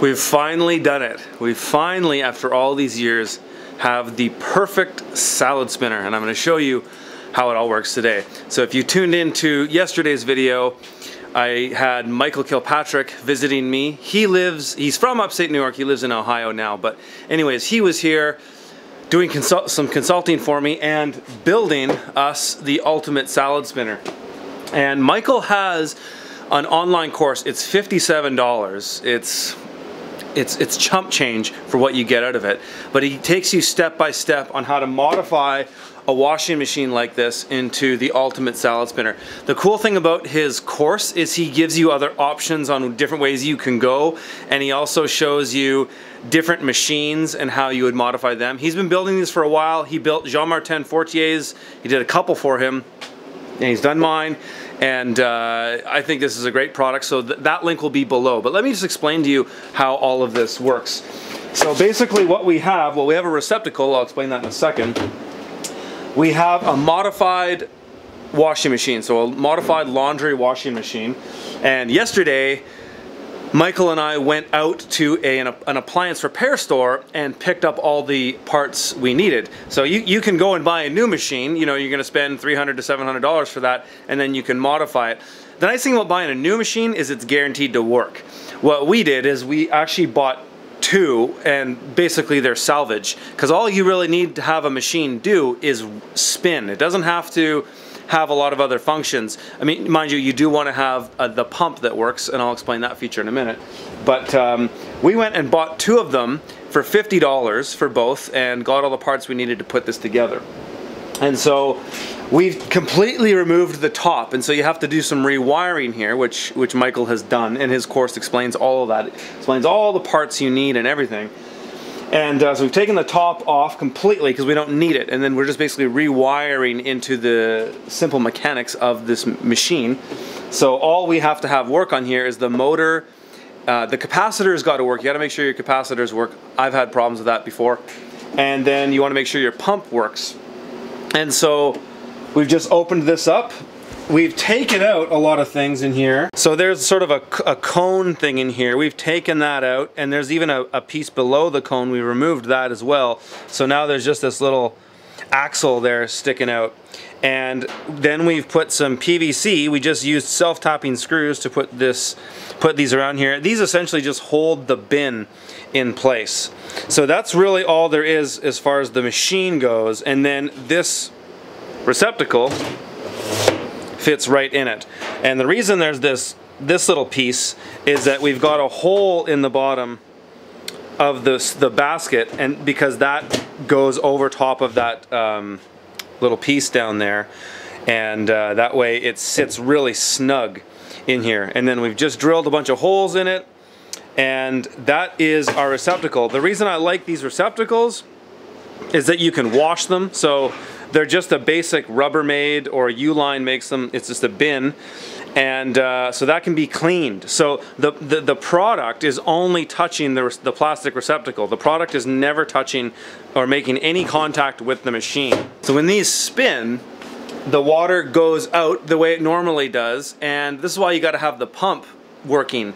We've finally done it. We finally, after all these years, have the perfect salad spinner, and I'm going to show you how it all works today. So if you tuned into yesterday's video, I had Michael Kilpatrick visiting me. He's from upstate New York, he lives in Ohio now, but anyways, he was here doing some consulting for me and building us the ultimate salad spinner. And Michael has an online course. It's $57. It's chump change for what you get out of it, but he takes you step by step on how to modify a washing machine like this into the ultimate salad spinner. The cool thing about his course is he gives you other options on different ways you can go, and he also shows you different machines and how you would modify them. He's been building these for a while. He built Jean-Martin Fortier's. He did a couple for him, and he's done mine. And I think this is a great product, so that link will be below. But let me just explain to you how all of this works. So basically what we have, well, we have a receptacle. I'll explain that in a second. We have a modified washing machine, so a modified laundry washing machine. And yesterday, Michael and I went out to an appliance repair store and picked up all the parts we needed. So you can go and buy a new machine, you know, you're gonna spend $300 to $700 for that, and then you can modify it. The nice thing about buying a new machine is it's guaranteed to work. What we did is we actually bought two, and basically they're salvage, because all you really need to have a machine do is spin. It doesn't have to have a lot of other functions. I mean, mind you, you do want to have the pump that works, and I'll explain that feature in a minute. But we went and bought two of them for $50 for both, and got all the parts we needed to put this together. And so we've completely removed the top, and so you have to do some rewiring here, which Michael has done, and his course explains all of that. It explains all the parts you need and everything. And so we've taken the top off completely because we don't need it, and then we're just basically rewiring into the simple mechanics of this machine. So all we have to have work on here is the motor. The capacitor's got to work. You got to make sure your capacitors work. I've had problems with that before. And then you want to make sure your pump works. And so we've just opened this up. We've taken out a lot of things in here. So there's sort of a cone thing in here. We've taken that out, and there's even a piece below the cone. We removed that as well. So now there's just this little axle there sticking out. And then we've put some PVC. We just used self-tapping screws to put these around here. These essentially just hold the bin in place. So that's really all there is as far as the machine goes. And then this receptacle fits right in it. And the reason there's this little piece is that we've got a hole in the bottom of the basket, and because that goes over top of that little piece down there, and that way it sits really snug in here. And then we've just drilled a bunch of holes in it, and that is our receptacle. The reason I like these receptacles is that you can wash them. So they're just a basic Rubbermaid, or Uline makes them. It's just a bin, and so that can be cleaned. So the product is only touching the plastic receptacle. The product is never touching or making any contact with the machine. So when these spin, the water goes out the way it normally does, and this is why you got to have the pump working.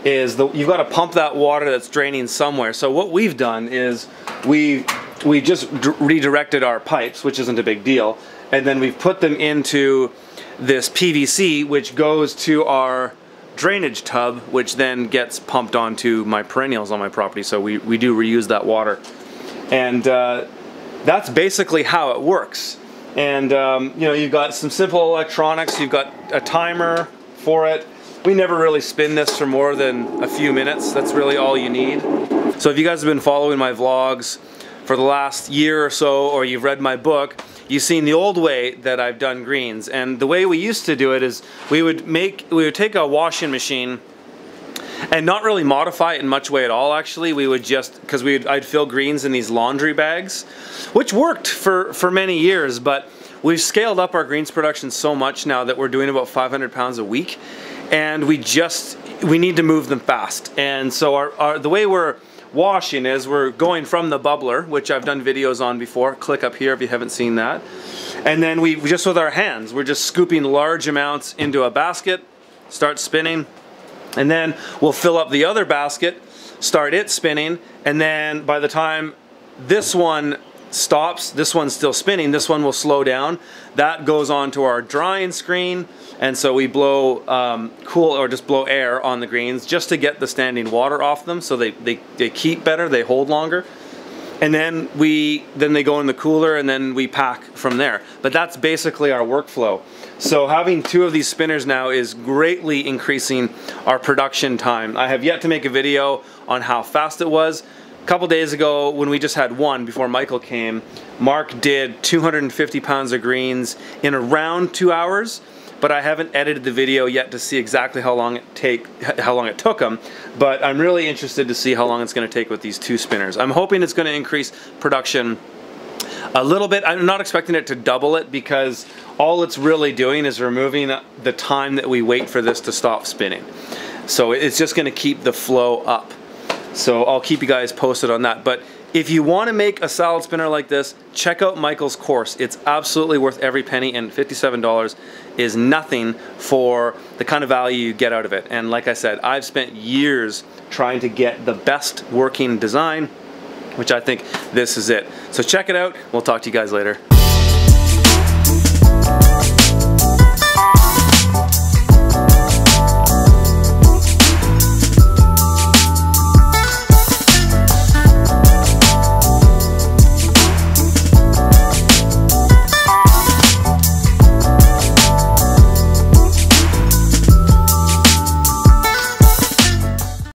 You've got to pump that water that's draining somewhere. So what we've done is we just redirected our pipes, which isn't a big deal, and then we've put them into this PVC, which goes to our drainage tub, which then gets pumped onto my perennials on my property. So we do reuse that water, and that's basically how it works. And you know, you've got some simple electronics. You've got a timer for it. We never really spin this for more than a few minutes. That's really all you need. So if you guys have been following my vlogs for the last year or so, or you've read my book, you've seen the old way that I've done greens. And the way we used to do it is we would take a washing machine and not really modify it in much way at all, actually. We would just, because I'd fill greens in these laundry bags, which worked for many years, but we've scaled up our greens production so much now that we're doing about 500 pounds a week, and we need to move them fast. And so the way we're washing is we're going from the bubbler, which I've done videos on before. Click up here if you haven't seen that. And then we just, with our hands, we're just scooping large amounts into a basket, start spinning, and then we'll fill up the other basket, start it spinning, and then by the time this one stops, this one's still spinning, this one will slow down. That goes on to our drying screen, and so we blow cool, or just blow air on the greens just to get the standing water off them, so they keep better, they hold longer. And then they go in the cooler, and then we pack from there. But that's basically our workflow. So having 2 of these spinners now is greatly increasing our production time. I have yet to make a video on how fast it was. A couple days ago, when we just had 1 before Michael came, Mark did 250 pounds of greens in around 2 hours. But I haven't edited the video yet to see exactly how long it took him. But I'm really interested to see how long it's going to take with these 2 spinners. I'm hoping it's going to increase production a little bit. I'm not expecting it to double it, because all it's really doing is removing the time that we wait for this to stop spinning. So it's just going to keep the flow up. So I'll keep you guys posted on that. But if you want to make a salad spinner like this, check out Michael's course. It's absolutely worth every penny, and $57 is nothing for the kind of value you get out of it. And like I said, I've spent years trying to get the best working design, which I think this is it. So check it out. We'll talk to you guys later.